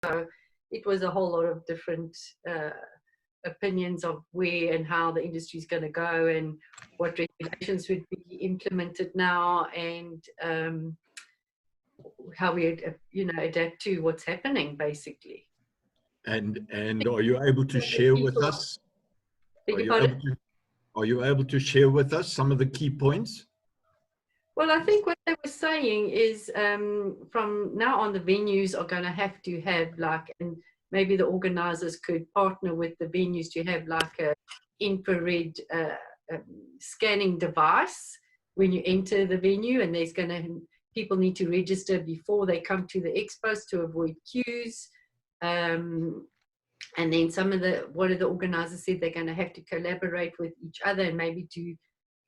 So it was a whole lot of different opinions of where and how the industry is going to go and what regulations would be implemented now, and how we adapt to what's happening, basically. And are you able to share with us? Are you able to share with us some of the key points? Well, I think what they were saying is from now on, the venues are going to have and maybe the organizers could partner with the venues to have like a infrared scanning device when you enter the venue, and people need to register before they come to the expos to avoid queues. And then one of the organizers said they're going to have to collaborate with each other and maybe do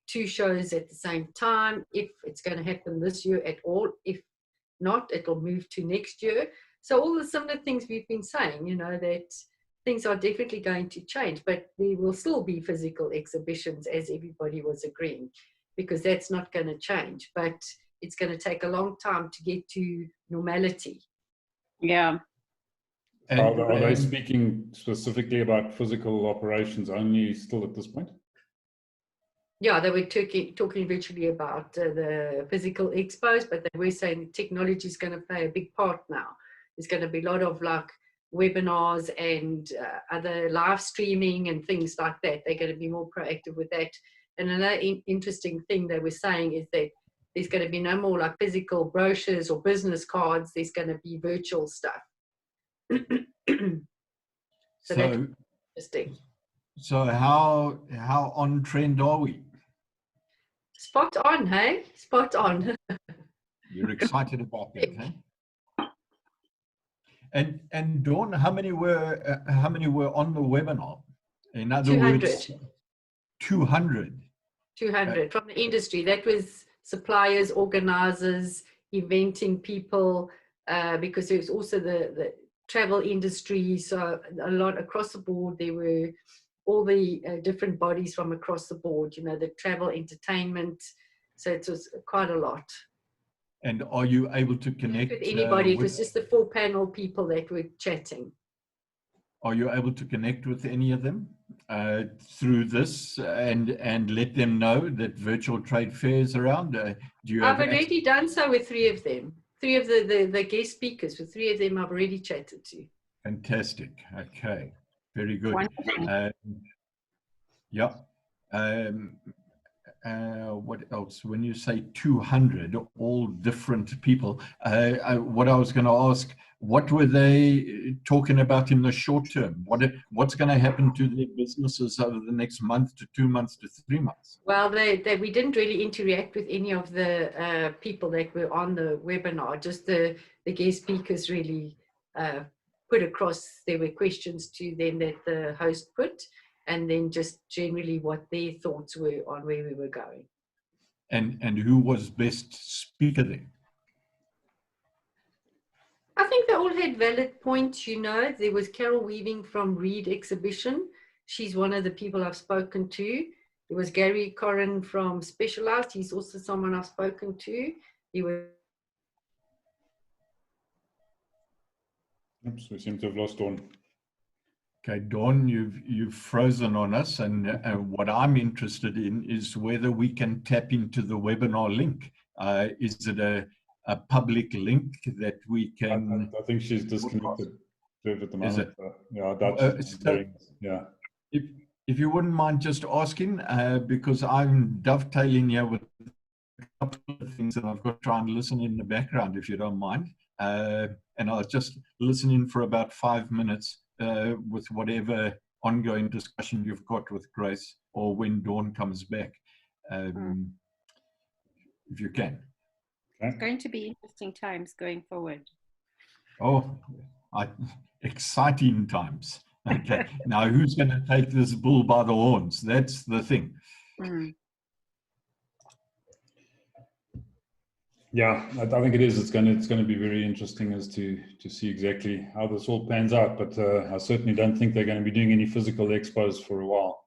2 shows at the same time, if it's going to happen this year at all. If not, it'll move to next year. So all the similar things we've been saying, that things are definitely going to change, but there will still be physical exhibitions, as everybody was agreeing, because that's not going to change. But it's going to take a long time to get to normality. Yeah. And are they speaking specifically about physical operations only still at this point? Yeah, they were talking virtually about the physical expos, but they were saying technology is going to play a big part now. There's going to be a lot of like webinars and other live streaming and things like that. They're going to be more proactive with that. And another interesting thing they were saying is that there's going to be no more like physical brochures or business cards. There's going to be virtual stuff. So that's interesting. So how on trend are we? Spot on, hey? Spot on. You're excited about that, hey? And Dawn, how many were on the webinar? In other 200. words, 200. 200 from the industry. That was suppliers, organizers, eventing people, because there's also the travel industry. So a lot across the board. There were all the different bodies from across the board, the travel, entertainment. So it was quite a lot. And are you able to connect with anybody? It was just the 4 panel people that were chatting. Are you able to connect with any of them through this and let them know that virtual trade fairs around? I've already done so with 3 of them. 3 of the guest speakers. With 3 of them, I've already chatted to. Fantastic. Okay. Very good. Yeah. What else? When you say 200, all different people, what I was going to ask, what were they talking about in the short term? What's going to happen to their businesses over the next month to 2 months to 3 months? Well, we didn't really interact with any of the people that were on the webinar. Just the guest speakers really put across. There were questions to them that the host put, and then just generally what their thoughts were on where we were going. And who was best speaker there? I think they all had valid points, There was Carol Weaving from Reed Exhibition. She's one of the people I've spoken to. There was Gary Corrin from Specialized. He's also someone I've spoken to. He was... Oops, we seem to have lost Dawn. Okay, Dawn, you've frozen on us, and what I'm interested in is whether we can tap into the webinar link. Is it a public link that we can? I think she's disconnected at the moment. Is it? Yeah, that's yeah. If you wouldn't mind just asking, because I'm dovetailing here with a couple of things that I've got to try and listen in the background, if you don't mind. And I'll just listen in for about 5 minutes with whatever ongoing discussion you've got with Grace or when Dawn comes back, if you can. It's going to be interesting times going forward. Oh, exciting times. Okay, now who's going to take this bull by the horns? That's the thing. Yeah, I think it is. It's going to be very interesting as to see exactly how this all pans out. But I certainly don't think they're going to be doing any physical expos for a while.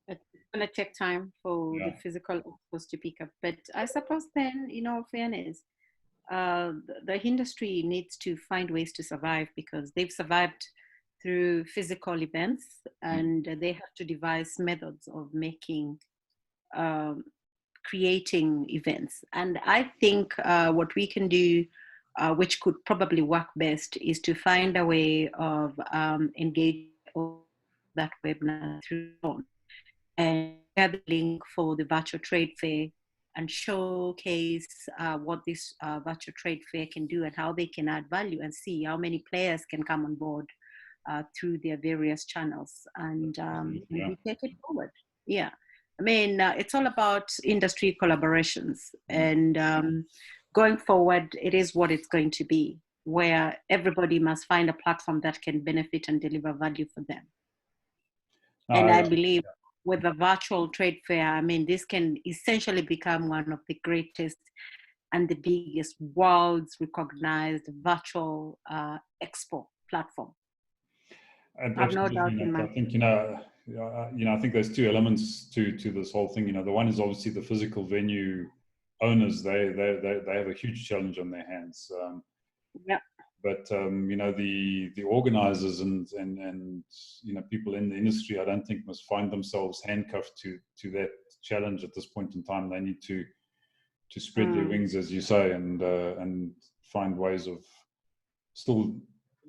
It's going to take time for the physical expos to pick up. But I suppose then, in all fairness, the industry needs to find ways to survive, because they've survived through physical events, and they have to devise methods of making, creating events. And I think what we can do, which could probably work best, is to find a way of engaging that webinar through phone, and share the link for the virtual trade fair, and showcase what this virtual trade fair can do and how they can add value, and see how many players can come on board through their various channels, and we take it forward. Yeah, I mean, it's all about industry collaborations, and going forward, it is what it's going to be, where everybody must find a platform that can benefit and deliver value for them. And I believe with the virtual trade fair, I mean, this can essentially become one of the greatest and the biggest world's recognized virtual expo platform. I've no doubt in my. I think I think there's two elements to this whole thing. The one is obviously the physical venue owners. They have a huge challenge on their hands. Yeah. But the organizers and people in the industry, I don't think must find themselves handcuffed to that challenge at this point in time. They need to spread their wings, as you say, and find ways of still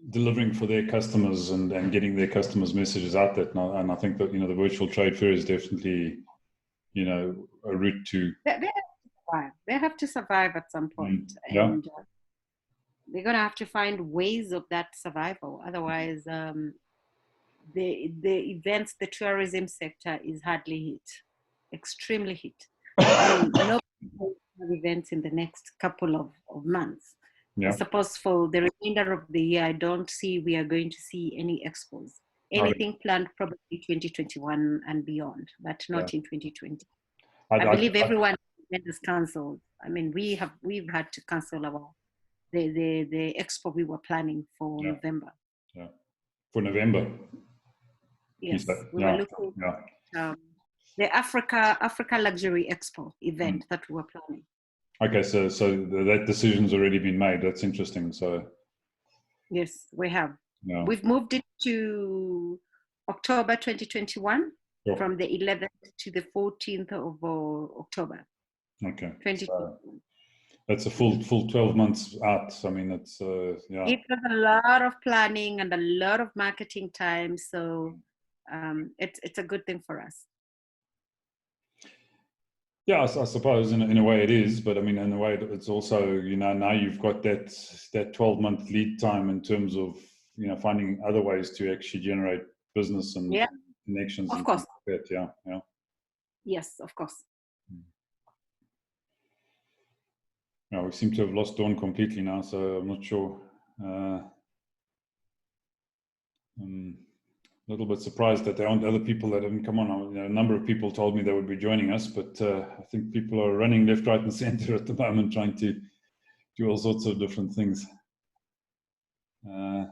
delivering for their customers and getting their customers' messages out there. And I think that the virtual trade fair is definitely a route to. They have to survive at some point. Yeah. And they're going to have to find ways of that survival. Otherwise, the events, the tourism sector is hardly hit, extremely hit. No events in the next couple of months. Yeah. I suppose for the remainder of the year, I don't see we are going to see any expos. Anything planned probably 2021 and beyond, but not in 2020. I believe everyone has cancelled. I mean, we've had to cancel our the expo we were planning for November. Yeah, for November. Yes, we were looking at the Africa Luxury Expo event that we were planning. Okay, so that decision's already been made. That's interesting. So yes, we have. Yeah. We've moved it to October 2021, from the 11th to the 14th of October. Okay. 2021. That's a full 12 months out. I mean, it's It was a lot of planning and a lot of marketing time. So it's a good thing for us. Yeah, I suppose in a way it is, but I mean, in a way it's also, now you've got that 12-month lead time in terms of, finding other ways to actually generate business and connections. Of course. Like that. Yeah. Yes, of course. We seem to have lost Dawn completely now, so I'm not sure. I'm a little bit surprised that there aren't other people that haven't come on. A number of people told me they would be joining us, but I think people are running left, right, and center at the moment, trying to do all sorts of different things. I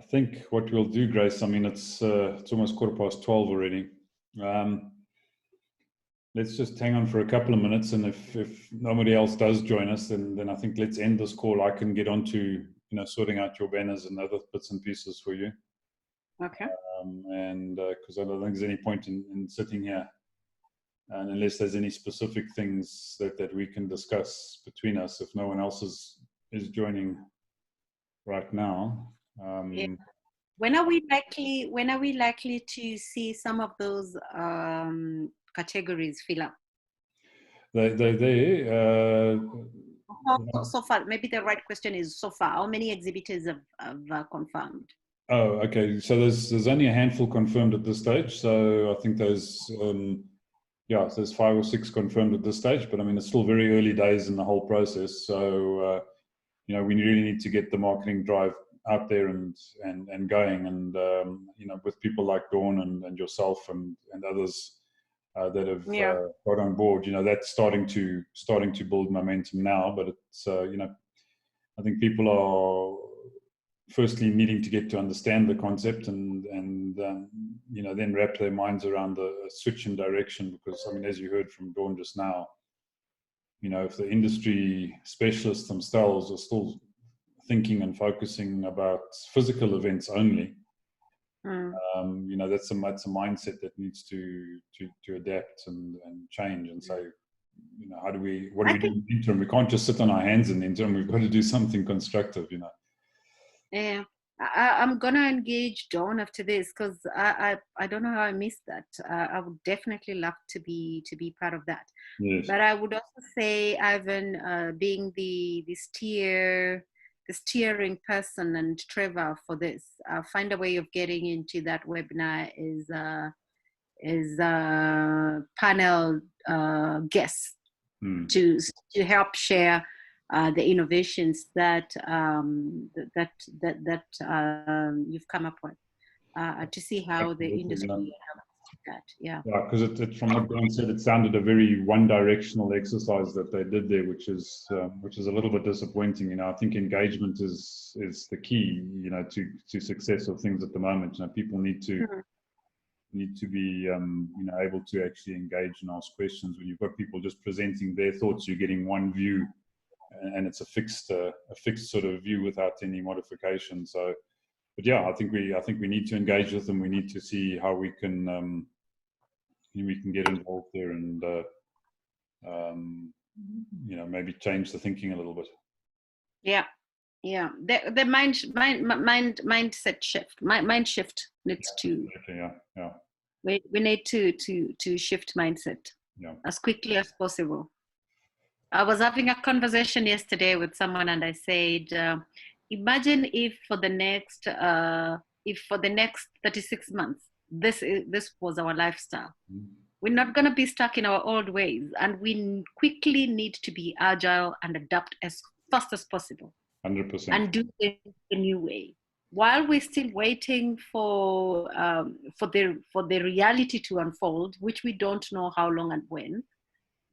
think what we'll do, Grace, I mean, it's almost 12:15 already. Let's just hang on for a couple of minutes, and if nobody else does join us, then I think let's end this call. I can get on to sorting out your banners and other bits and pieces for you. Okay. And because I don't think there's any point in sitting here, and unless there's any specific things that we can discuss between us, if no one else is joining right now. When are we likely to see some of those categories fill up? So far, maybe the right question is, so far, how many exhibitors have confirmed? Oh, okay. So there's only a handful confirmed at this stage. So I think there's 5 or 6 confirmed at this stage. But I mean, it's still very early days in the whole process. So we really need to get the marketing drive out there and going, and with people like Dawn and yourself and others that have got on board. That's starting to build momentum now. But it's I think people are firstly needing to get to understand the concept and then wrap their minds around the switch in direction, because I mean, as you heard from Dawn just now, if the industry specialists themselves are still thinking and focusing about physical events only, that's a mindset that needs to adapt and change and say, what do we do in the interim? We can't just sit on our hands in the interim. We've got to do something constructive, Yeah, I'm gonna engage Dawn after this, because I don't know how I missed that. I would definitely love to be part of that. Yes. But I would also say, Ivan, being the steering person and Trevor for this, find a way of getting into that webinar is panel guests to help share the innovations that you've come up with, to see how the industry helps that. Yeah, because it from what Dan said, it sounded a very one-directional exercise that they did there, which is a little bit disappointing. I think engagement is the key, to success of things at the moment. People need to be able to actually engage and ask questions. When you've got people just presenting their thoughts, you're getting one view, and it's a fixed sort of view without any modification. So, but yeah, I think we need to engage with them. We need to see how we can get involved there and maybe change the thinking a little bit. Yeah. The mindset shift. Mind shift needs to. Yeah. We need to shift mindset as quickly as possible. I was having a conversation yesterday with someone, and I said, imagine if for the next 36 months, this was our lifestyle. We're not going to be stuck in our old ways, and we quickly need to be agile and adapt as fast as possible. 100%. And do it a new way, while we're still waiting for the reality to unfold, which we don't know how long and when.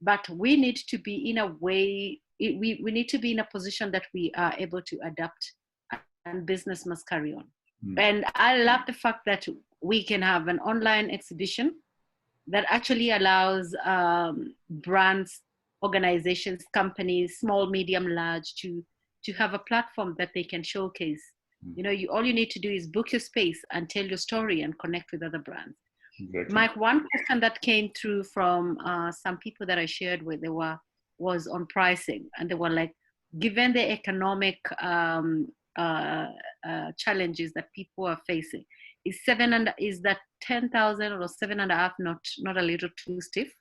But we need to be in a way, we need to be in a position that we are able to adapt, and business must carry on. And I love the fact that we can have an online exhibition that actually allows brands, organizations, companies, small, medium, large, to have a platform that they can showcase. All you need to do is book your space and tell your story and connect with other brands. Exactly. Mike, one question that came through from some people that I shared with, was on pricing, and they were like, given the economic challenges that people are facing, is that 10,000 or 7.5 not a little too stiff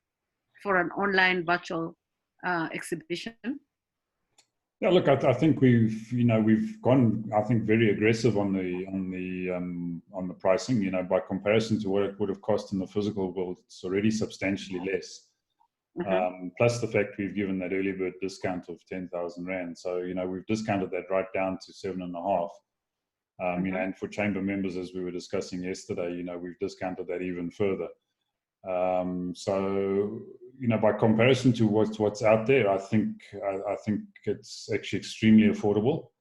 for an online virtual exhibition? Yeah, look, I think we've gone, I think, very aggressive on the pricing. By comparison to what it would have cost in the physical world, it's already substantially less. Plus the fact we've given that early bird discount of 10,000 Rand. So we've discounted that right down to 7.5. And for chamber members, as we were discussing yesterday, we've discounted that even further. So by comparison to what's out there, I think it's actually extremely affordable.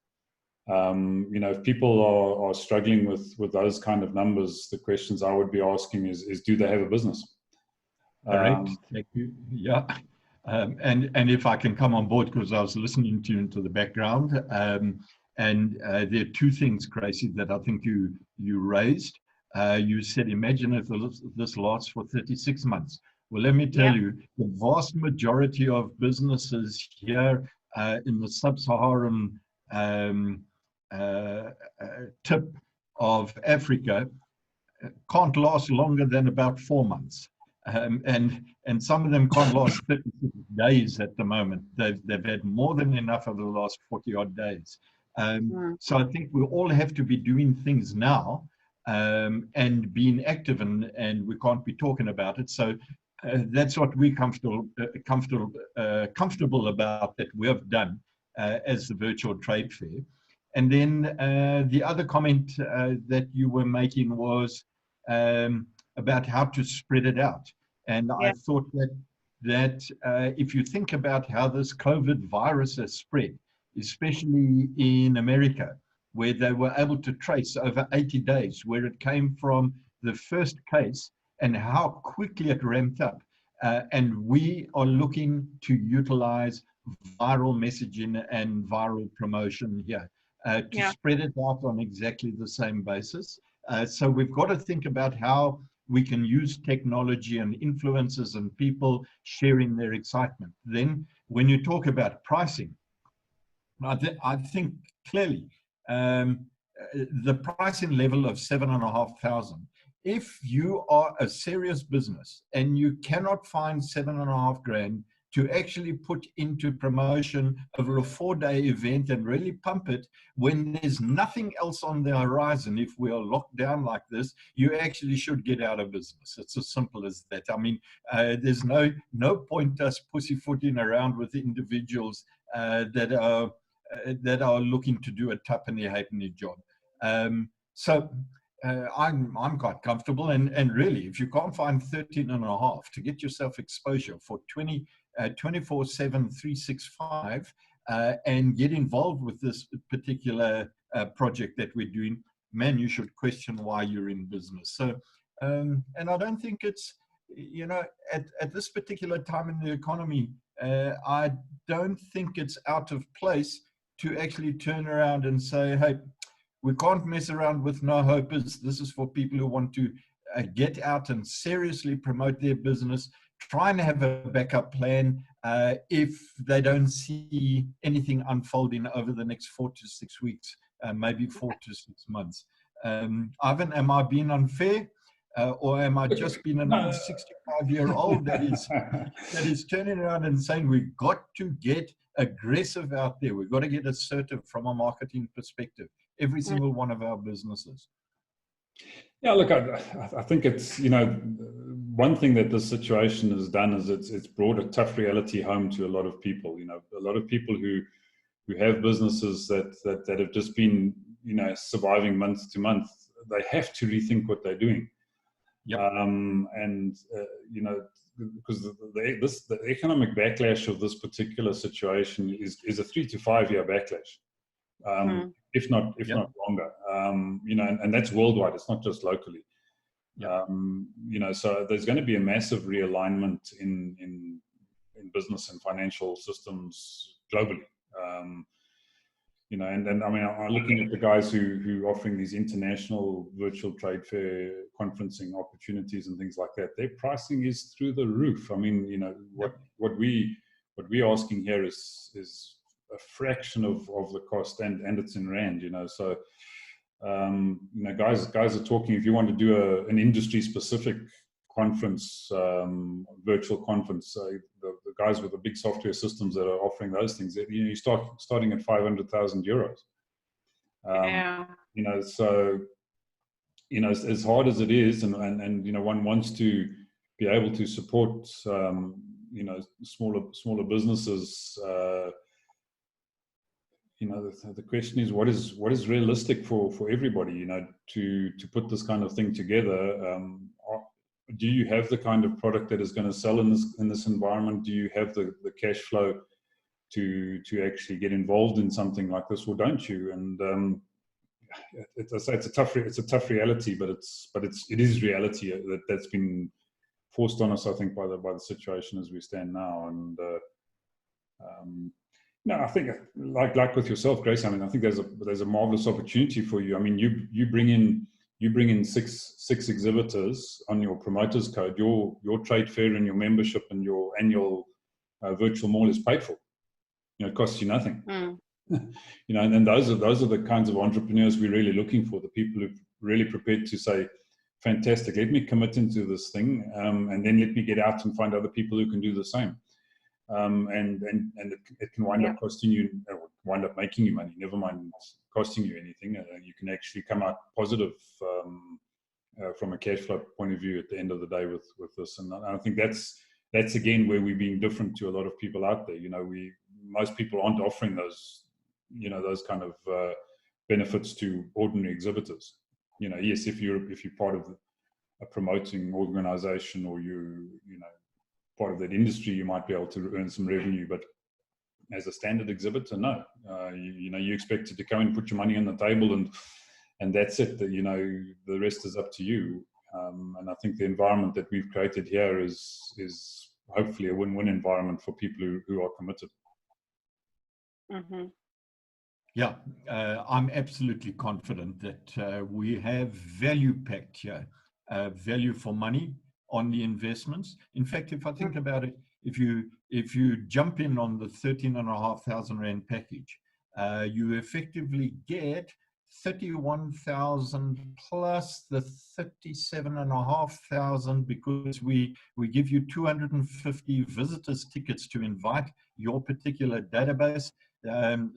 If people are struggling with those kind of numbers, the questions I would be asking is do they have a business? Correct. Thank you. Yeah. And if I can come on board, because I was listening to you into the background, and there are two things, Gracie, that I think you raised. You said, imagine if this lasts for 36 months. Well, let me tell you, the vast majority of businesses here in the sub-Saharan tip of Africa can't last longer than about 4 months. And some of them can't last 36 days at the moment. They've had more than enough over the last 40-odd days. So I think we all have to be doing things now and being active, and we can't be talking about it. So that's what we're comfortable about, that we have done as the virtual trade fair. And then the other comment that you were making was about how to spread it out. And I thought that if you think about how this COVID virus has spread, especially in America, where they were able to trace over 80 days where it came from the first case and how quickly it ramped up. and we are looking to utilize viral messaging and viral promotion here to spread it out on exactly the same basis. So we've got to think about how we can use technology and influencers and people sharing their excitement. Then when you talk about pricing, I think clearly the pricing level of 7,500, if you are a serious business and you cannot find 7.5 grand to actually put into promotion over a 4-day event and really pump it when there's nothing else on the horizon, if we are locked down like this, you actually should get out of business. It's as simple as that. I mean, there's no point us pussyfooting around with individuals that are looking to do a tuppenny halfpenny job. So I'm quite comfortable, and really, if you can't find 13.5 to get yourself exposure for 24/7, 365, and get involved with this particular project that we're doing, man, you should question why you're in business. So, and I don't think it's, you know, at this particular time in the economy, I don't think it's out of place to actually turn around and say, hey, we can't mess around with no hopers. This is for people who want to get out and seriously promote their business, try and have a backup plan if they don't see anything unfolding over the next 4 to 6 weeks, maybe 4 to 6 months. Ivan, am I being unfair? Or am I just being an old 65-year-old that is turning around and saying we've got to get aggressive out there. We've got to get assertive from a marketing perspective, every single one of our businesses. Yeah, look, I think it's, you know, one thing that this situation has done is it's brought a tough reality home to a lot of people. You know, a lot of people who have businesses that have just been, you know, surviving month to month. They have to rethink what they're doing. Yep. You know, because the economic backlash of this particular situation is a 3 to 5 year backlash, if not longer. You know, and that's worldwide. It's not just locally. Yep. You know, so there's going to be a massive realignment in business and financial systems globally. You know, and I mean, I'm looking at the guys who are offering these international virtual trade fair conferencing opportunities and things like that. Their pricing is through the roof. I mean, you know, what we're asking here is a fraction of the cost, and it's in rand. You know, so you know, guys are talking. If you want to do an industry specific conference, virtual conference, the guys with the big software systems that are offering those things, you know, you starting at 500,000 euros. You know, so, you know, as hard as it is, and you know, one wants to be able to support you know, smaller businesses. You know, the question is, what is realistic for everybody, you know, to put this kind of thing together. Do you have the kind of product that is going to sell in this environment? Do you have the cash flow to actually get involved in something like this, or don't you? And it's a tough reality, but it is reality that's been forced on us, I think, by the situation as we stand now. And no, I think like with yourself, Grace, I mean, I think there's a marvelous opportunity for you. I mean, you bring in six exhibitors on your promoters code. Your trade fair and your membership and your annual virtual mall is paid for. You know, it costs you nothing. You know, and those are the kinds of entrepreneurs we're really looking for. The people who are really prepared to say, fantastic, let me commit into this thing, and then let me get out and find other people who can do the same. And it can wind up costing you, wind up making you money. Never mind costing you anything. You can actually come out positive from a cash flow point of view at the end of the day with this. And I think that's again where we're being different to a lot of people out there. You know, most people aren't offering those, you know, those kind of benefits to ordinary exhibitors. You know, yes, if you're part of a promoting organization, or you know, part of that industry, you might be able to earn some revenue, but as a standard exhibitor, no. You know, you expected to come and put your money on the table, and that's it. That, you know, the rest is up to you. And I think the environment that we've created here is hopefully a win-win environment for people who are committed. Mm-hmm. Yeah, I'm absolutely confident that we have value packed here, value for money on the investments. In fact, if I think about it, if you jump in on the 13,500 Rand package, you effectively get 31,000 plus the 37,500, because we give you 250 visitors tickets to invite your particular database.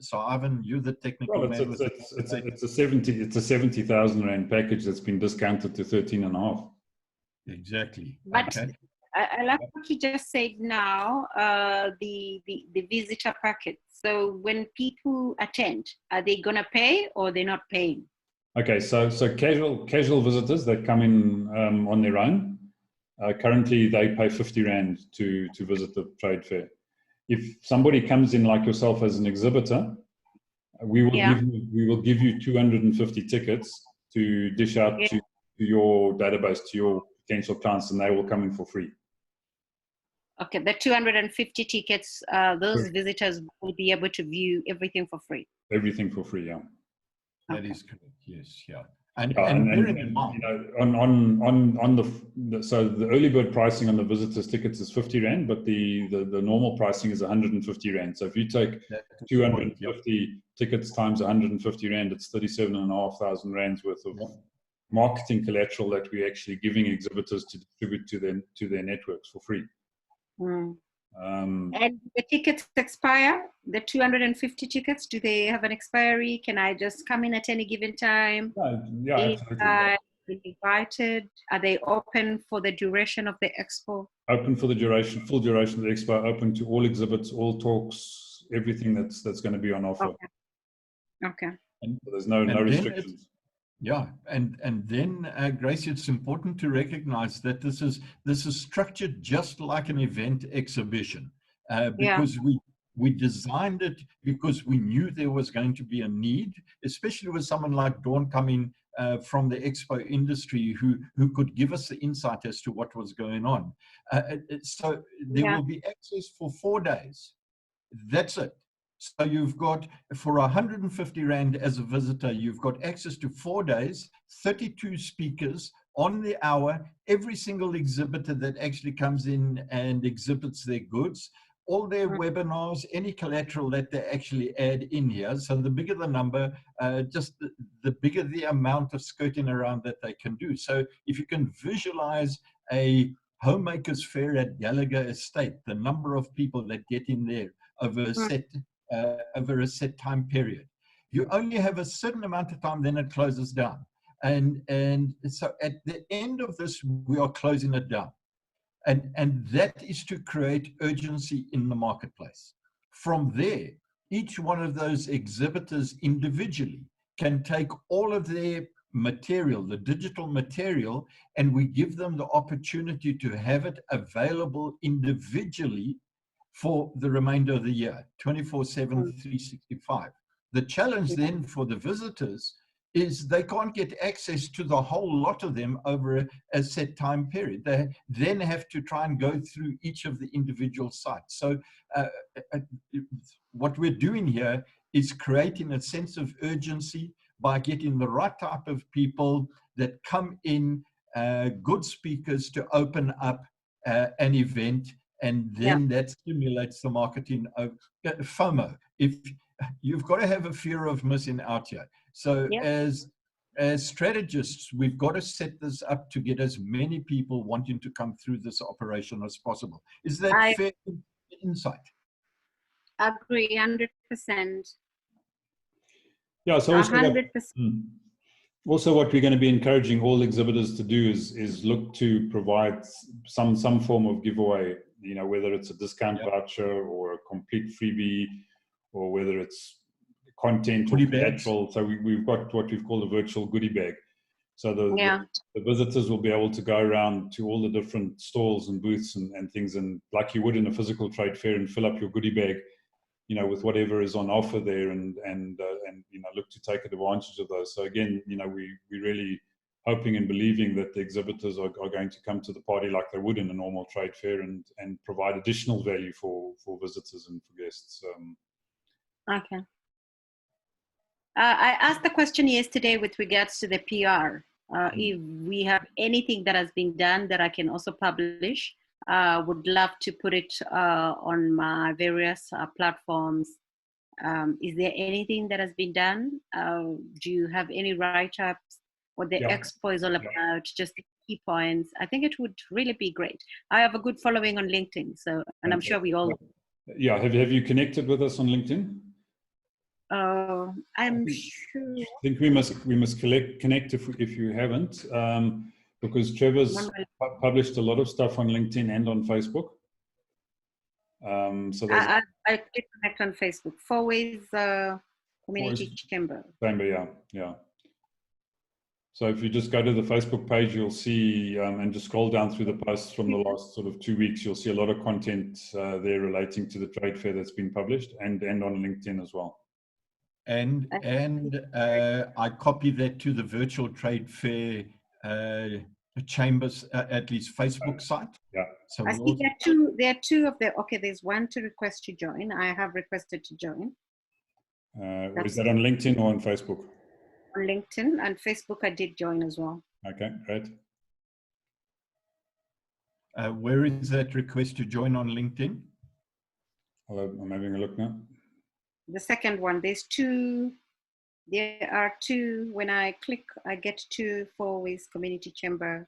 So Ivan, you're the technical Well, man. it's a 70,000 Rand package that's been discounted to 13.5. Exactly. But Okay. I like what you just said now, the visitor packet. So when people attend, are they going to pay or they're not paying? Okay, so casual visitors that come in on their own, currently they pay 50 Rand to visit the trade fair. If somebody comes in like yourself as an exhibitor, we will give you 250 tickets to dish out to your database, to your potential clients, and they will come in for free. Okay, the 250 tickets, those visitors will be able to view everything for free. Everything for free, yeah. That is correct. Yes, yeah. And and bearing in mind, so the early bird pricing on the visitors tickets is 50 Rand, but the normal pricing is 150 Rand. So if you take 250 tickets times 150 Rand, it's 37,500 Rands worth of marketing collateral that we're actually giving exhibitors to distribute to their networks for free. Mm. And the tickets expire, the 250 tickets, do they have an expiry? Can I just come in at any given time? Yeah, absolutely. Invited? Are they open for the duration of the expo? Open for the duration, full duration of the expo, open to all exhibits, all talks, everything that's going to be on offer. Okay. And there's no restrictions. Yeah, and then Grace, it's important to recognize that this is structured just like an event exhibition, because we designed it because we knew there was going to be a need, especially with someone like Dawn coming from the expo industry who could give us the insight as to what was going on. So there will be access for 4 days. That's it. So you've got, for 150 Rand as a visitor, you've got access to 4 days, 32 speakers on the hour, every single exhibitor that actually comes in and exhibits their goods, all their webinars, any collateral that they actually add in here. So the bigger the number, just the bigger the amount of skirting around that they can do. So if you can visualize a homemakers fair at Gallagher Estate, the number of people that get in there over a set time period. You only have a certain amount of time, then it closes down. And so at the end of this, we are closing it down. And that is to create urgency in the marketplace. From there, each one of those exhibitors individually can take all of their material, the digital material, and we give them the opportunity to have it available individually for the remainder of the year, 24/7, 365. The challenge then for the visitors is they can't get access to the whole lot of them over a set time period. They then have to try and go through each of the individual sites. So what we're doing here is creating a sense of urgency by getting the right type of people that come in, good speakers to open up an event. And then that stimulates the marketing of FOMO. If you've got to have a fear of missing out here. So as strategists, we've got to set this up to get as many people wanting to come through this operation as possible. Is that fair insight? Agree, 100%. Yeah, so also 100%. Also, what we're going to be encouraging all exhibitors to do is look to provide some form of giveaway, you know, whether it's a discount voucher or a complete freebie, or whether it's content or collateral. So we've got what we've called a virtual goodie bag. So the visitors will be able to go around to all the different stalls and booths and things, and like you would in a physical trade fair, and fill up your goodie bag, you know, with whatever is on offer there, and you know, look to take advantage of those. So again, you know, we really hoping and believing that the exhibitors are going to come to the party like they would in a normal trade fair and provide additional value for visitors and for guests. Okay. I asked the question yesterday with regards to the PR. If we have anything that has been done that I can also publish, would love to put it on my various platforms. Is there anything that has been done? Do you have any write-ups? What the expo is all about? Just the key points. I think it would really be great. I have a good following on LinkedIn, so and I'm sure we all. Yeah, have you connected with us on LinkedIn? I'm sure. I think we must connect if you haven't, because Trevor's published a lot of stuff on LinkedIn and on Facebook. So I click connect on Facebook. Fourways Community Chamber. Yeah. So if you just go to the Facebook page, you'll see, and just scroll down through the posts from the last sort of 2 weeks, you'll see a lot of content there relating to the trade fair that's been published, and on LinkedIn as well. And I copy that to the virtual trade fair chambers, at least Facebook site. Yeah. So I see there are two of the, okay, there's one to request to join. I have requested to join. Is that on LinkedIn or on Facebook? On LinkedIn and Facebook, I did join as well. Okay, great. Where is that request to join on LinkedIn? I'm having a look now. The second one, there are two. When I click, I get two Fourways Community Chamber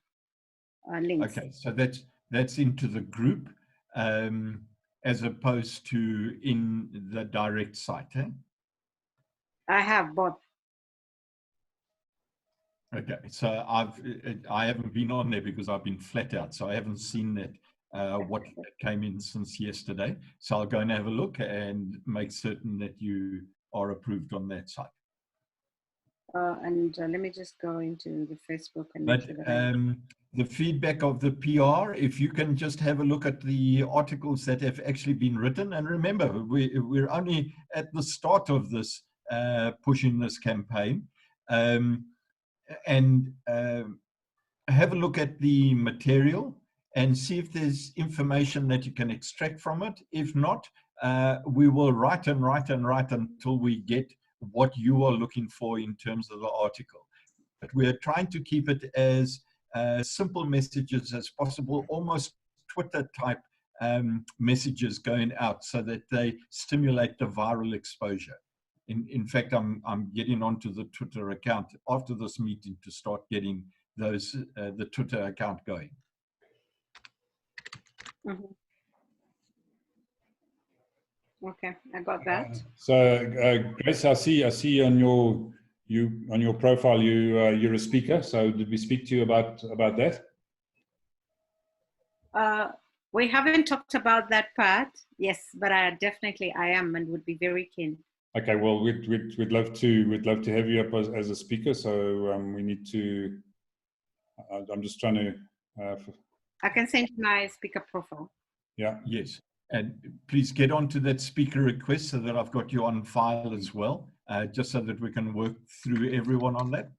links. Okay, so that's into the group as opposed to in the direct site, eh? I have both. Okay, so I haven't been on there because I've been flat out, so I haven't seen that what came in since yesterday. So I'll go and have a look and make certain that you are approved on that site. And let me just go into the Facebook and make sure that the feedback of the PR, if you can just have a look at the articles that have actually been written, and remember, we're only at the start of this pushing this campaign. And have a look at the material and see if there's information that you can extract from it. If not, we will write and write and write until we get what you are looking for in terms of the article. But we're trying to keep it as simple messages as possible, almost Twitter type messages going out so that they stimulate the viral exposure. In fact, I'm getting onto the Twitter account after this meeting to start getting those the Twitter account going. Mm-hmm. Okay, I got that. So Grace, I see on your profile you're a speaker. So did we speak to you about that? We haven't talked about that part. Yes, but I am and would be very keen. Okay, well, we'd love to have you up as a speaker. So we need to. I'm just trying to. I can send you my speaker profile. Yeah. Yes, and please get onto that speaker request so that I've got you on file as well, just so that we can work through everyone on that.